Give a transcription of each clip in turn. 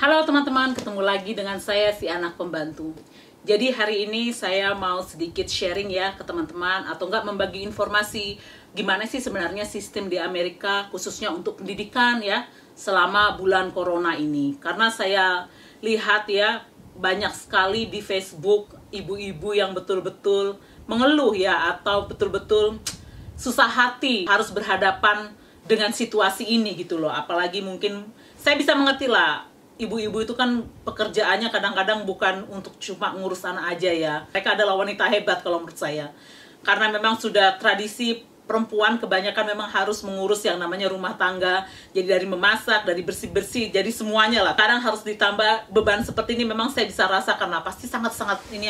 Halo teman-teman, ketemu lagi dengan saya si anak pembantu. Jadi hari ini saya mau sedikit sharing ya ke teman-teman atau enggak membagi informasi gimana sih sebenarnya sistem di Amerika khususnya untuk pendidikan ya selama bulan corona ini. Karena saya lihat ya banyak sekali di Facebook ibu-ibu yang betul-betul mengeluh ya atau betul-betul susah hati harus berhadapan dengan situasi ini gitu loh. Apalagi mungkin saya bisa mengerti lah, ibu-ibu itu kan pekerjaannya kadang-kadang bukan untuk cuma ngurus anak aja ya. Mereka adalah wanita hebat kalau menurut saya. Karena memang sudah tradisi perempuan kebanyakan memang harus mengurus yang namanya rumah tangga. Jadi dari memasak, dari bersih-bersih, jadi semuanya lah. Kadang harus ditambah beban seperti ini memang saya bisa rasakan lah. Pasti sangat-sangat ini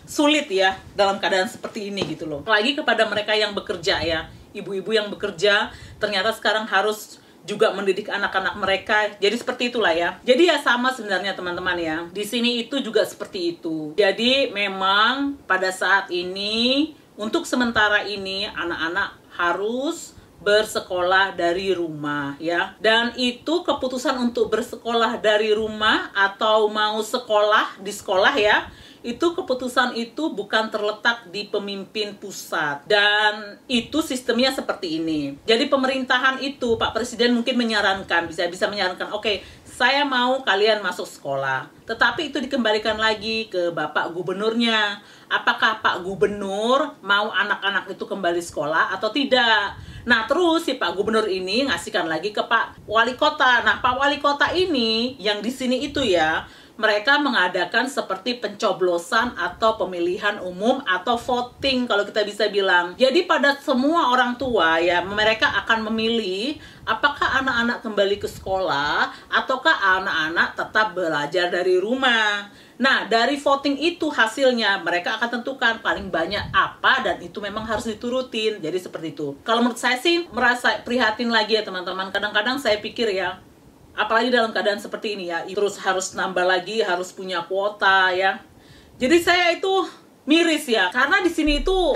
sulit ya dalam keadaan seperti ini gitu loh. Apalagi kepada mereka yang bekerja ya. Ibu-ibu yang bekerja ternyata sekarang harus juga mendidik anak-anak mereka. Jadi seperti itulah ya. Jadi ya sama sebenarnya teman-teman ya. Di sini itu juga seperti itu. Jadi memang pada saat ini untuk sementara ini anak-anak harus bersekolah dari rumah ya. Dan itu keputusan untuk bersekolah dari rumah atau mau sekolah di sekolah ya. Itu keputusan itu bukan terletak di pemimpin pusat dan itu sistemnya seperti ini. Jadi pemerintahan itu Pak Presiden mungkin menyarankan bisa menyarankan, oke, saya mau kalian masuk sekolah. Tetapi itu dikembalikan lagi ke Bapak Gubernurnya. Apakah Pak Gubernur mau anak-anak itu kembali sekolah atau tidak? Nah terus si Pak Gubernur ini ngasihkan lagi ke Pak Wali Kota. Nah Pak Wali Kota ini yang di sini itu ya, mereka mengadakan seperti pencoblosan atau pemilihan umum atau voting kalau kita bisa bilang. Jadi pada semua orang tua ya, mereka akan memilih apakah anak-anak kembali ke sekolah ataukah anak-anak tetap belajar dari rumah. Nah, dari voting itu hasilnya mereka akan tentukan paling banyak apa dan itu memang harus diturutin. Jadi seperti itu. Kalau menurut saya sih merasa prihatin lagi ya teman-teman. Kadang-kadang saya pikir ya, apalagi dalam keadaan seperti ini ya, terus harus nambah lagi, harus punya kuota ya. Jadi saya itu miris ya, karena di sini itu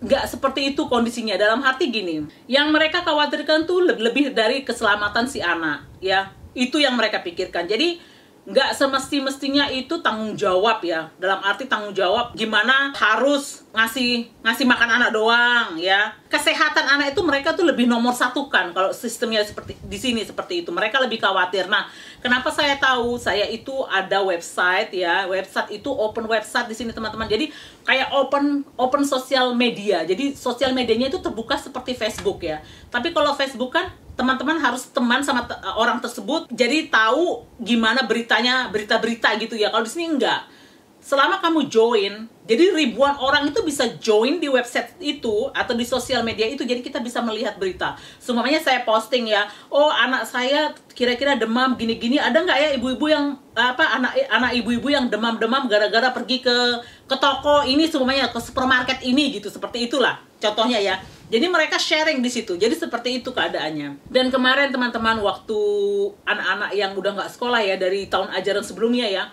nggak seperti itu kondisinya. Dalam hati gini, yang mereka khawatirkan tuh lebih dari keselamatan si anak ya. Itu yang mereka pikirkan. Jadi nggak semesti-mestinya itu tanggung jawab ya. Dalam arti tanggung jawab gimana harus ngasih makan anak doang ya. Kesehatan anak itu mereka tuh lebih nomor satu kan kalau sistemnya seperti di sini seperti itu. Mereka lebih khawatir. Nah, kenapa saya tahu? Saya itu ada website ya. Website itu open website di sini teman-teman. Jadi kayak open sosial media. Jadi sosial medianya itu terbuka seperti Facebook ya. Tapi kalau Facebook kan teman-teman harus teman sama orang tersebut, jadi tahu gimana berita-berita gitu ya. Kalau di sini enggak. Selama kamu join, jadi ribuan orang itu bisa join di website itu atau di sosial media itu, jadi kita bisa melihat berita. Semuanya saya posting ya. Oh, anak saya kira-kira demam gini-gini. Ada nggak ya ibu-ibu yang anak ibu-ibu yang demam-demam gara-gara pergi ke toko ini, semuanya ke supermarket ini gitu. Seperti itulah contohnya ya. Jadi mereka sharing di situ. Jadi seperti itu keadaannya. Dan kemarin teman-teman waktu anak-anak yang udah nggak sekolah ya dari tahun ajaran sebelumnya ya,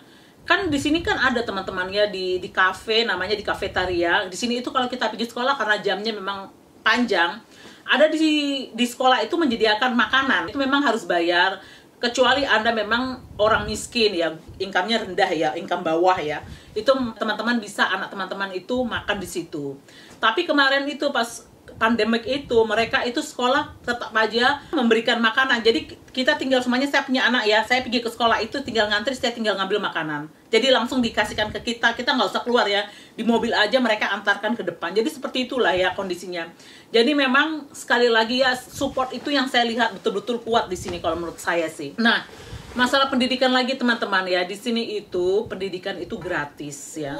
kan di sini kan ada teman-teman ya di kafe, namanya di kafetaria. Di sini itu kalau kita pergi sekolah karena jamnya memang panjang, ada di sekolah itu menyediakan makanan. Itu memang harus bayar, kecuali Anda memang orang miskin ya, income-nya rendah ya, income bawah ya. Itu teman-teman bisa, anak teman-teman itu makan di situ. Tapi kemarin itu pas pandemik itu mereka itu sekolah tetap aja memberikan makanan. Jadi kita tinggal semuanya, saya punya anak ya, saya pergi ke sekolah itu tinggal ngantri, saya tinggal ngambil makanan. Jadi langsung dikasihkan ke kita nggak usah keluar ya, di mobil aja mereka antarkan ke depan. Jadi seperti itulah ya kondisinya. Jadi memang sekali lagi ya, support itu yang saya lihat betul-betul kuat di sini kalau menurut saya sih. Nah, masalah pendidikan lagi teman-teman ya, di sini itu pendidikan itu gratis ya.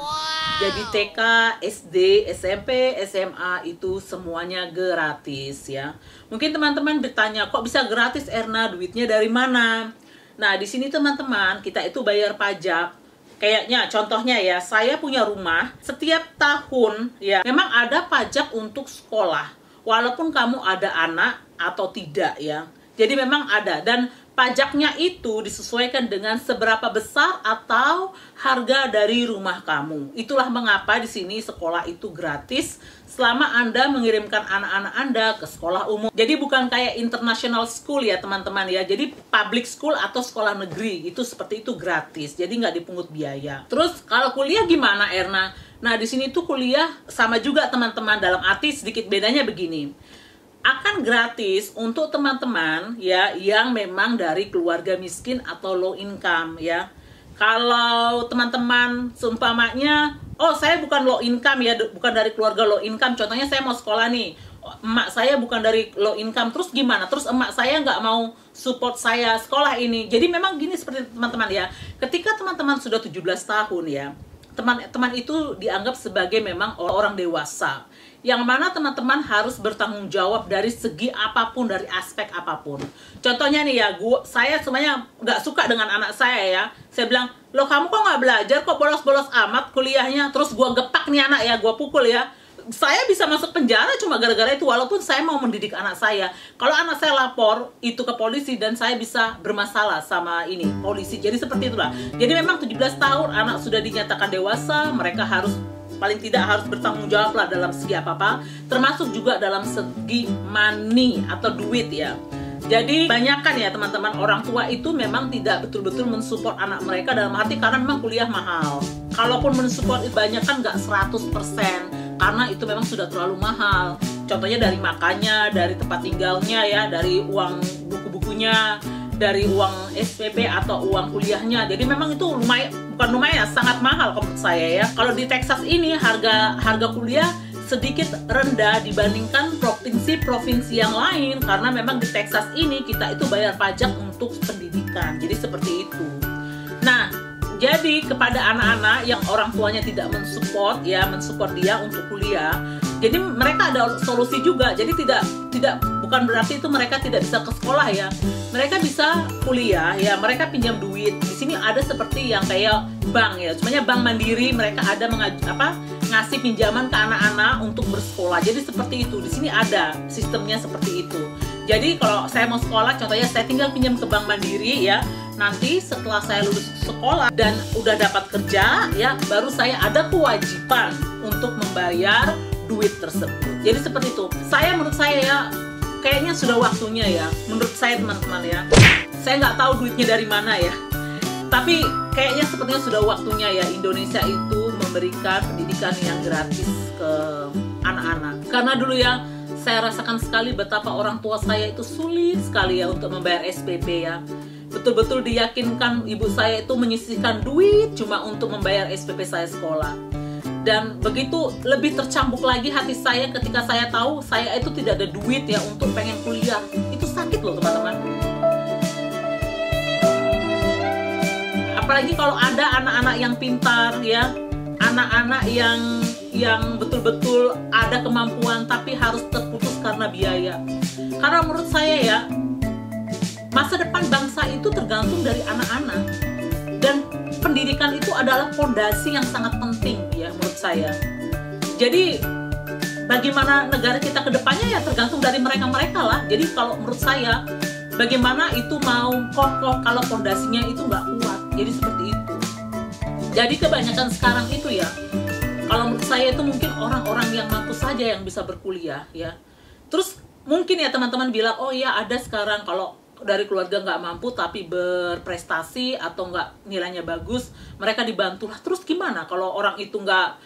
Jadi TK, SD, SMP, SMA itu semuanya gratis ya. Mungkin teman-teman bertanya, kok bisa gratis Erna, duitnya dari mana? Nah di sini teman-teman kita itu bayar pajak. Kayaknya contohnya ya, saya punya rumah setiap tahun ya, memang ada pajak untuk sekolah. Walaupun kamu ada anak atau tidak ya. Jadi memang ada, dan pajaknya itu disesuaikan dengan seberapa besar atau harga dari rumah kamu. Itulah mengapa di sini sekolah itu gratis selama Anda mengirimkan anak-anak Anda ke sekolah umum. Jadi bukan kayak international school ya teman-teman ya. Jadi public school atau sekolah negeri itu seperti itu gratis. Jadi nggak dipungut biaya. Terus kalau kuliah gimana, Erna? Nah di sini tuh kuliah sama juga teman-teman, dalam arti sedikit bedanya begini. Akan gratis untuk teman-teman ya yang memang dari keluarga miskin atau low income ya. Kalau teman-teman seumpamanya, oh saya bukan low income ya, bukan dari keluarga low income, contohnya saya mau sekolah nih, emak saya bukan dari low income, terus gimana? Terus emak saya nggak mau support saya sekolah ini. Jadi memang gini seperti teman-teman ya, ketika teman-teman sudah 17 tahun ya, teman-teman itu dianggap sebagai memang orang dewasa, yang mana teman-teman harus bertanggung jawab dari segi apapun, dari aspek apapun. Contohnya nih ya, saya sebenarnya nggak suka dengan anak saya ya. Saya bilang, loh kamu kok nggak belajar, kok bolos-bolos amat kuliahnya. Terus gue gepak nih anak ya, gue pukul ya. Saya bisa masuk penjara cuma gara-gara itu, walaupun saya mau mendidik anak saya. Kalau anak saya lapor itu ke polisi dan saya bisa bermasalah sama ini polisi. Jadi seperti itulah. Jadi memang 17 tahun anak sudah dinyatakan dewasa, mereka harus paling tidak harus bertanggung jawab lah dalam segi apa-apa, termasuk juga dalam segi money atau duit ya. Jadi banyakkan ya teman-teman, orang tua itu memang tidak betul-betul mensupport anak mereka, dalam arti karena memang kuliah mahal. Kalaupun mensupport itu banyakkan nggak 100%, karena itu memang sudah terlalu mahal. Contohnya dari makannya, dari tempat tinggalnya ya, dari uang buku-bukunya, dari uang SPP atau uang kuliahnya. Jadi memang itu bukan lumayan, sangat mahal menurut saya ya. Kalau di Texas ini harga kuliah sedikit rendah dibandingkan provinsi-provinsi yang lain, karena memang di Texas ini kita itu bayar pajak untuk pendidikan. Jadi seperti itu. Nah, jadi kepada anak-anak yang orang tuanya tidak mensupport dia untuk kuliah, jadi mereka ada solusi juga. Jadi tidak bukan berarti itu mereka tidak bisa ke sekolah ya. Mereka bisa kuliah ya, mereka pinjam duit. Di sini ada seperti yang kayak bank ya, sebenarnya bank mandiri, mereka ada ngasih pinjaman ke anak-anak untuk bersekolah. Jadi seperti itu. Di sini ada sistemnya seperti itu. Jadi kalau saya mau sekolah, contohnya saya tinggal pinjam ke bank mandiri ya. Nanti setelah saya lulus sekolah dan udah dapat kerja ya, baru saya ada kewajiban untuk membayar duit tersebut. Jadi seperti itu. Menurut saya ya, kayaknya sudah waktunya ya, menurut saya teman-teman ya. Saya nggak tahu duitnya dari mana ya, tapi kayaknya sepertinya sudah waktunya ya Indonesia itu memberikan pendidikan yang gratis ke anak-anak. Karena dulu ya, saya rasakan sekali betapa orang tua saya itu sulit sekali ya untuk membayar SPP ya. Betul-betul diyakinkan ibu saya itu menyisihkan duit cuma untuk membayar SPP saya sekolah. Dan begitu lebih tercambuk lagi hati saya ketika saya tahu saya itu tidak ada duit ya untuk pengen kuliah. Itu sakit loh teman-teman. Apalagi kalau ada anak-anak yang pintar ya, anak-anak yang betul-betul ada kemampuan tapi harus terputus karena biaya. Karena menurut saya ya, masa depan bangsa itu tergantung dari anak-anak. Dan pendidikan itu adalah fondasi yang sangat penting ya menurut saya. Jadi bagaimana negara kita ke depannya ya tergantung dari mereka-mereka lah. Jadi kalau menurut saya, bagaimana itu mau kokoh kalau fondasinya itu nggak kuat. Jadi seperti itu. Jadi kebanyakan sekarang itu ya, kalau menurut saya itu mungkin orang-orang yang mampu saja yang bisa berkuliah ya. Terus mungkin ya teman-teman bilang, oh ya ada sekarang kalau dari keluarga nggak mampu tapi berprestasi atau nggak nilainya bagus, mereka dibantu lah. Terus gimana kalau orang itu nggak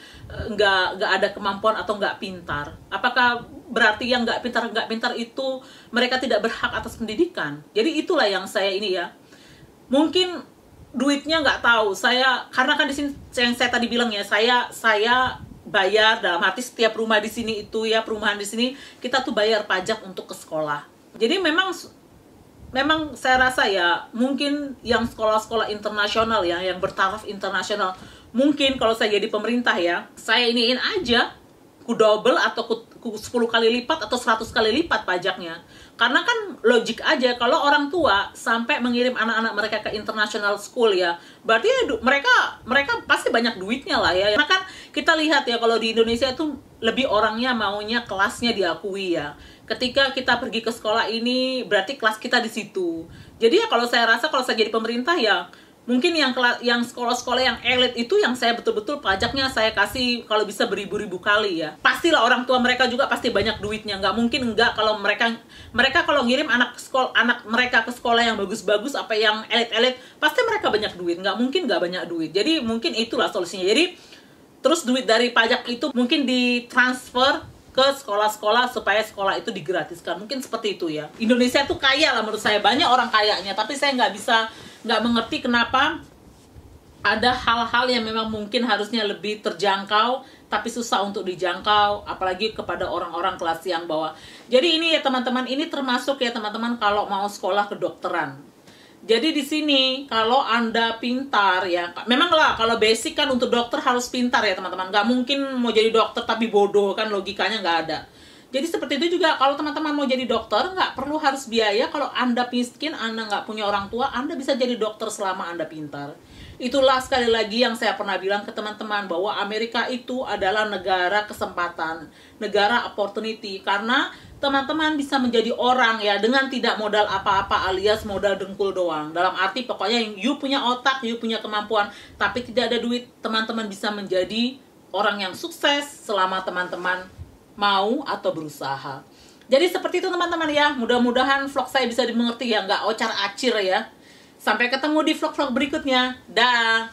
ada kemampuan atau nggak pintar? Apakah berarti yang nggak pintar itu mereka tidak berhak atas pendidikan? Jadi itulah yang saya ini ya, mungkin duitnya nggak tahu saya, karena kan di sini yang saya tadi bilang ya, saya bayar, dalam arti setiap rumah di sini itu ya, perumahan di sini kita tuh bayar pajak untuk ke sekolah. Jadi memang saya rasa ya, mungkin yang sekolah-sekolah internasional ya, yang bertaraf internasional, mungkin kalau saya jadi pemerintah ya, saya iniin aja, ku double atau ku 10 kali lipat atau 100 kali lipat pajaknya. Karena kan logik aja, kalau orang tua sampai mengirim anak-anak mereka ke international school ya, berarti mereka pasti banyak duitnya lah ya. Karena kan kita lihat ya, kalau di Indonesia itu lebih orangnya maunya kelasnya diakui ya. Ketika kita pergi ke sekolah ini, berarti kelas kita di situ. Jadi ya kalau saya rasa, kalau saya jadi pemerintah ya, mungkin yang sekolah-sekolah yang elit itu yang saya betul-betul pajaknya saya kasih kalau bisa beribu-ribu kali ya. Pastilah orang tua mereka juga pasti banyak duitnya. Nggak mungkin enggak kalau mereka kalau ngirim anak mereka ke sekolah yang bagus-bagus, apa yang elit-elit, pasti mereka banyak duit. Nggak mungkin nggak banyak duit. Jadi mungkin itulah solusinya. Jadi terus duit dari pajak itu mungkin ditransfer ke sekolah-sekolah supaya sekolah itu digratiskan. Mungkin seperti itu ya. Indonesia tuh kaya lah menurut saya, banyak orang kayanya, tapi saya nggak mengerti kenapa ada hal-hal yang memang mungkin harusnya lebih terjangkau tapi susah untuk dijangkau, apalagi kepada orang-orang kelas yang bawah. Jadi ini ya teman-teman, ini termasuk ya teman-teman kalau mau sekolah kedokteran. Jadi di sini kalau Anda pintar ya, memang lah kalau basic kan untuk dokter harus pintar ya teman-teman. Nggak mungkin mau jadi dokter tapi bodoh, kan logikanya nggak ada. Jadi seperti itu juga kalau teman-teman mau jadi dokter, nggak perlu harus biaya. Kalau Anda miskin, Anda nggak punya orang tua, Anda bisa jadi dokter selama Anda pintar. Itulah sekali lagi yang saya pernah bilang ke teman-teman, bahwa Amerika itu adalah negara kesempatan, negara opportunity. Karena teman-teman bisa menjadi orang ya dengan tidak modal apa-apa, alias modal dengkul doang. Dalam arti pokoknya you punya otak, you punya kemampuan, tapi tidak ada duit, teman-teman bisa menjadi orang yang sukses selama teman-teman mau atau berusaha. Jadi seperti itu teman-teman ya. Mudah-mudahan vlog saya bisa dimengerti ya, nggak ocar acir ya. Sampai ketemu di vlog-vlog berikutnya. Dah.